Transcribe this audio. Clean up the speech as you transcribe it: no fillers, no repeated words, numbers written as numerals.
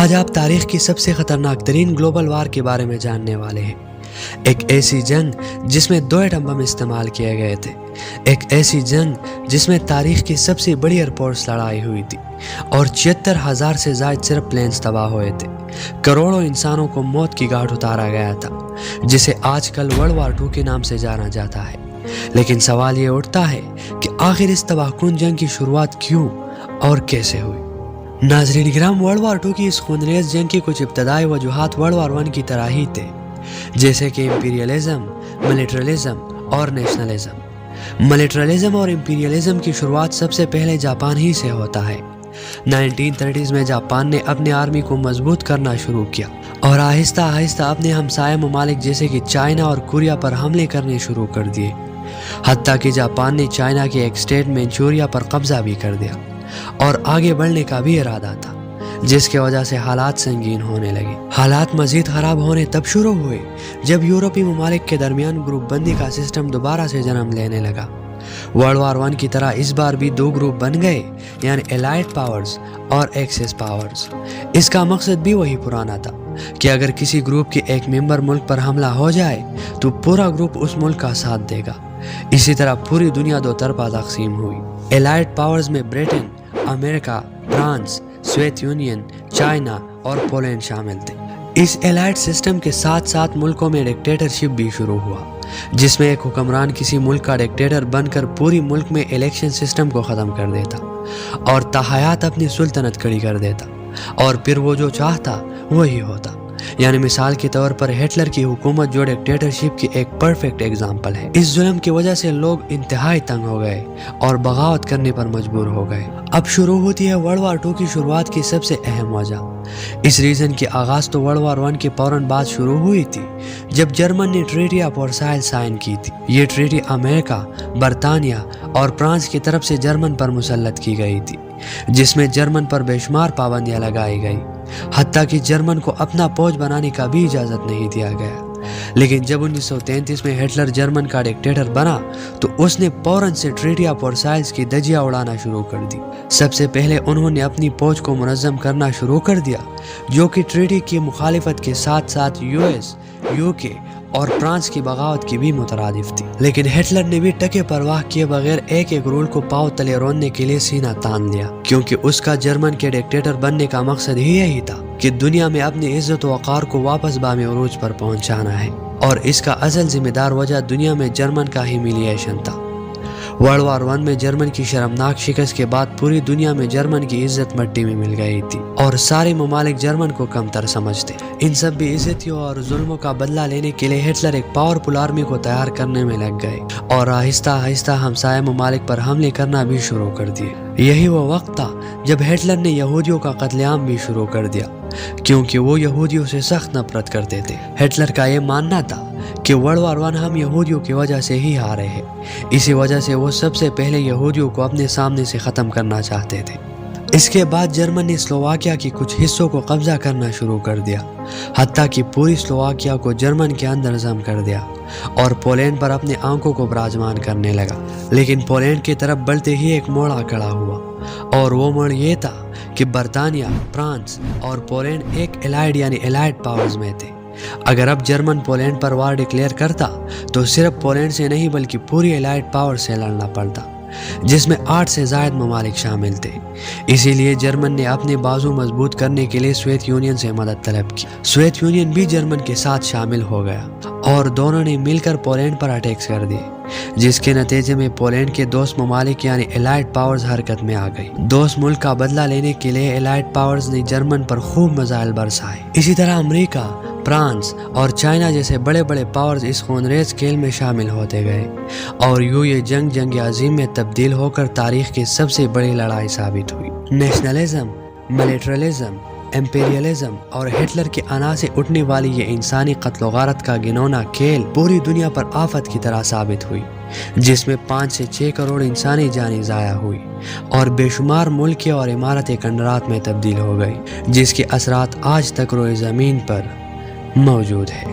آج آپ تاریخ کی سب سے خطرناک ترین گلوبل وار کے بارے میں جاننے والے ہیں۔ ایک ایسی جنگ جس میں 2 ایٹم بم استعمال کیے گئے تھے، ایک ایسی جنگ جس میں تاریخ کی سب سے بڑی ایئر فورس لڑائی ہوئی تھی اور 76,000 سے زائد صرف پلینز تباہ ہوئے تھے۔ کروڑوں انسانوں کو موت کی گھاٹ اتارا گیا تھا، جسے آج کل ورلڈ وار 2 کے نام سے جانا جاتا ہے۔ لیکن سوال یہ اٹھتا ہے کہ آخر اس تباہ کن جنگ کی شروعات کیوں اور کیسے ہوئی؟ ناظرین کرام، ورلڈ وار 2 کی اس خونریز جنگ کی کچھ ابتدائی وجوہات ورلڈ وار 1 کی طرح ہی تھے، جیسے کہ امپیریلزم، ملیٹرلزم اور نیشنلزم۔ ملیٹرلزم اور امپیریلزم کی شروعات سب سے پہلے جاپان ہی سے ہوتا ہے۔ 1930s میں جاپان نے اپنی آرمی کو مضبوط کرنا شروع کیا اور آہستہ آہستہ اپنے ہمسائے ممالک جیسے کہ چائنا اور کوریا پر حملے کرنے شروع کر دیے، حتیٰ کہ جاپان نے چائنا کے ایک اسٹیٹ مینچوریا پر قبضہ بھی کر دیا اور آگے بڑھنے کا بھی ارادہ تھا، جس کی وجہ سے حالات سنگین ہونے لگے۔ حالات مزید خراب ہونے تب شروع ہوئے جب یورپی ممالک کے درمیان گروپ بندی کا سسٹم دوبارہ سے جنم لینے لگا۔ ورلڈ وار 1 کی طرح اس بار بھی 2 گروپ بن گئے، یعنی الائڈ پاورز اور ایکسس پاورز۔ اس کا مقصد بھی وہی پرانا تھا کہ اگر کسی گروپ کے ایک ممبر ملک پر حملہ ہو جائے تو پورا گروپ اس ملک کا ساتھ دے گا۔ اسی طرح پوری دنیا 2 طرفہ تقسیم ہوئی۔ الائڈ پاورز میں برٹن، امریکہ، فرانس، سوویت یونین، چائنا اور پولینڈ شامل تھے۔ اس الائڈ سسٹم کے ساتھ ساتھ ملکوں میں ڈکٹیٹرشپ بھی شروع ہوا، جس میں ایک حکمران کسی ملک کا ڈکٹیٹر بن کر پوری ملک میں الیکشن سسٹم کو ختم کر دیتا اور تاحیات اپنی سلطنت کھڑی کر دیتا، اور پھر وہ جو چاہتا وہی ہوتا۔ یعنی مثال کے طور پر ہٹلر کی حکومت جو ڈکٹیٹرشپ کی ایک پرفیکٹ ایگزامپل ہے۔ اس ظلم کی وجہ سے لوگ انتہائی تنگ ہو گئے اور بغاوت کرنے پر مجبور ہو گئے۔ اب شروع ہوتی ہے ورلڈ وار 2 کی شروعات کی سب سے اہم وجہ۔ اس ریزن کی آغاز تو ورلڈ وار 1 کے فوراً بعد شروع ہوئی تھی، جب جرمن نے ٹریٹی آف ورسائل سائن کی تھی۔ یہ ٹریٹی امریکہ، برطانیہ اور فرانس کی طرف سے جرمن پر مسلط کی گئی تھی، جس میں جرمن پر بے شمار پابندیاں لگائی گئی، حتیٰ کہ جرمن کو اپنا فوج بنانے کا بھی اجازت نہیں دیا گیا۔ لیکن جب 1933 میں ہٹلر جرمن کا ڈکٹیٹر بنا تو اس نے فوراً سے ٹریٹی آف ورسائلز کی دھجیاں اڑانا شروع کر دی۔ سب سے پہلے انہوں نے اپنی فوج کو منظم کرنا شروع کر دیا، جو کہ ٹریٹی کی مخالفت کے ساتھ ساتھ US، UK اور فرانس کی بغاوت کی بھی مترادف تھی۔ لیکن ہٹلر نے بھی ٹکے پرواہ کیے بغیر ایک ایک رول کو پاؤں تلے روننے کے لیے سینہ تان لیا، کیونکہ اس کا جرمن کے ڈکٹیٹر بننے کا مقصد ہی یہی تھا کہ دنیا میں اپنی عزت و وقار کو واپس بام عروج پر پہنچانا ہے، اور اس کا اصل ذمہ دار وجہ دنیا میں جرمن کا ہیمیلیشن تھا۔ ورلڈ وار 1 میں جرمن کی شرمناک شکست کے بعد پوری دنیا میں جرمن کی عزت مٹی میں مل گئی تھی اور سارے ممالک جرمن کو کم تر سمجھتے۔ ان سب بھی عزتیوں اور ظلموں کا بدلہ لینے کے لیے ہٹلر ایک پاورفل آرمی کو تیار کرنے میں لگ گئے اور آہستہ آہستہ ہمسایہ ممالک پر حملے کرنا بھی شروع کر دیے۔ یہی وہ وقت تھا جب ہٹلر نے یہودیوں کا قتل عام بھی شروع کر دیا، کیونکہ وہ یہودیوں سے سخت نفرت کرتے تھے۔ ہٹلر کا یہ ماننا تھا کہ ورلڈ وار 1 ہم یہودیوں کی وجہ سے ہی ہارے ہیں، اسی وجہ سے وہ سب سے پہلے یہودیوں کو اپنے سامنے سے ختم کرنا چاہتے تھے۔ اس کے بعد جرمن نے سلوواکیہ کی کچھ حصوں کو قبضہ کرنا شروع کر دیا، حتیٰ کہ پوری سلوواکیہ کو جرمن کے اندر ضم کر دیا اور پولینڈ پر اپنے آنکھوں کو براجمان کرنے لگا۔ لیکن پولینڈ کی طرف بڑھتے ہی ایک موڑ آ کھڑا ہوا، اور وہ موڑ یہ تھا کہ برطانیہ، فرانس اور پولینڈ ایک الائڈ یعنی الائڈ پاورز میں تھے۔ اگر اب جرمن پولینڈ پر وار ڈکلیئر کرتا تو صرف پولینڈ سے نہیں بلکہ پوری الائڈ پاور سے لڑنا پڑتا، جس میں 8 سے زائد ممالک شامل تھے۔ اسی لیے جرمن نے اپنے بازو مضبوط کرنے کے لیے سوویت یونین سے مدد طلب کی۔ سوویت یونین بھی جرمن کے ساتھ شامل ہو گیا اور دونوں نے مل کر پولینڈ پر اٹیکس کر دیے، جس کے نتیجے میں پولینڈ کے دوست ممالک یعنی الائڈ پاورز حرکت میں آ گئی۔ دوست ملک کا بدلہ لینے کے لیے الائڈ پاورز نے جرمن پر خوب میزائل برسائے۔ اسی طرح امریکہ، فرانس اور چائنا جیسے بڑے بڑے پاورز اس خونریز کھیل میں شامل ہوتے گئے، اور یہ جنگ عظیم میں تبدیل ہو کر تاریخ کی سب سے بڑی لڑائی ثابت ہوئی۔ نیشنلزم، ملیٹرلزم، امپیریلزم اور ہٹلر کے انا سے اٹھنے والی یہ انسانی قتل و غارت کا گنونا کھیل پوری دنیا پر آفت کی طرح ثابت ہوئی، جس میں 5 سے 6 کروڑ انسانی جانیں ضائع ہوئی اور بے شمار ملک اور عمارتیں کنڈرات میں تبدیل ہو گئی، جس کے اثرات آج تک روئے زمین پر موجود ہے۔